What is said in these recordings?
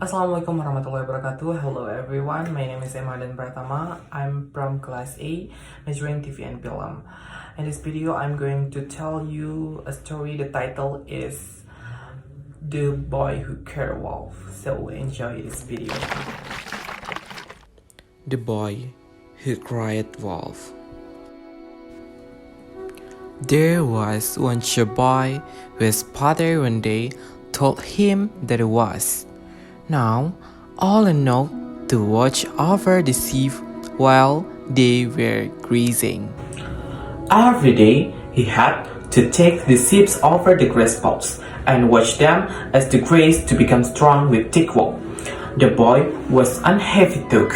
Assalamualaikum warahmatullahi wabarakatuh. Hello everyone, my name is Akhdan Pratama. I'm from class A, majoring TV and film. In this video, I'm going to tell you a story. The title is The Boy Who Cried Wolf. So enjoy this video. The Boy Who Cried Wolf. There was once a boy whose father one day told him that it was now all enough to watch over the sheep while they were grazing. Every day, he had to take the sheep over the grass plots and watch them as they grazed to become strong with thick wool. The boy was unhappy too.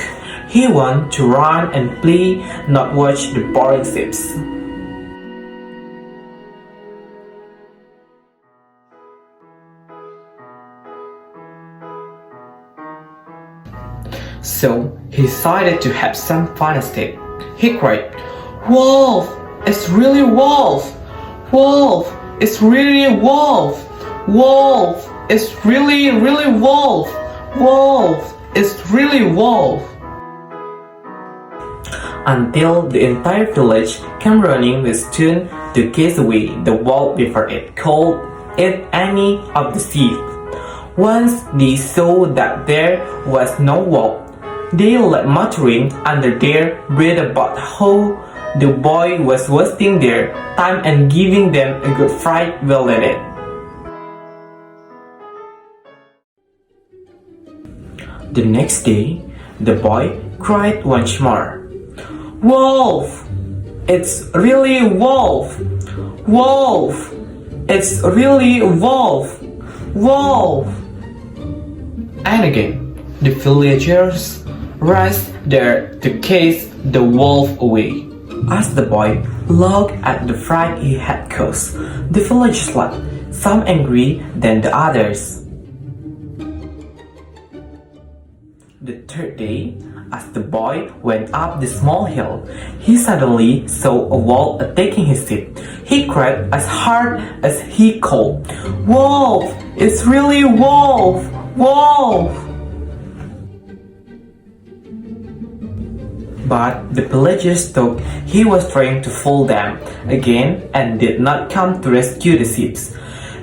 He wanted to run and play, not watch the boring sheep. So he decided to have some fun instead. He cried, "Wolf! It's really wolf! Wolf! It's really wolf! Wolf! It's really wolf! Wolf! It's really wolf!" Until the entire village came running with stone to chase away the wolf before it could eat any of the sheep. Once they saw that there was no wolf, they left muttering under their breath about how the boy was wasting their time and giving them a good fright well at it. The next day, the boy cried once more, "Wolf! It's really wolf! Wolf! It's really wolf! Wolf!" And again, the villagers rushed there to chase the wolf away. As the boy looked at the fright he had caused, the villagers laughed, some angry than the others. The third day, as the boy went up the small hill, he suddenly saw a wolf attacking his sheep. He cried as hard as he could, "Wolf! It's really wolf! Wolf!" But the villagers thought he was trying to fool them again and did not come to rescue the sheep.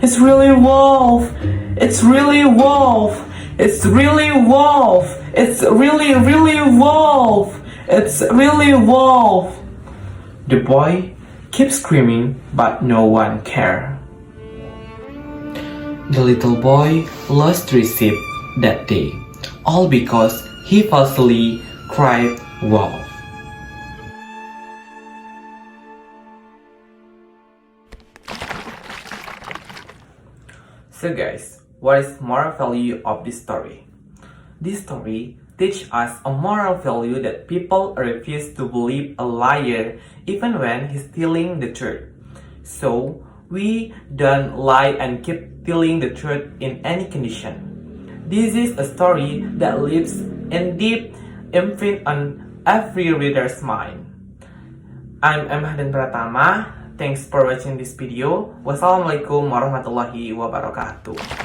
"It's really wolf! It's really wolf! It's really wolf! It's really wolf! It's really wolf!" The boy kept screaming, but no one cared. The little boy lost 3 sheep that day, all because he falsely cried wolf. So guys, what is moral value of this story? This story teaches us a moral value that people refuse to believe a liar even when he's telling the truth. So we don't lie and keep telling the truth in any condition. This is a story that lives in deep imprint on every reader's mind. I'm Akhdan Pratama. Thanks for watching this video. Wassalamualaikum warahmatullahi wabarakatuh.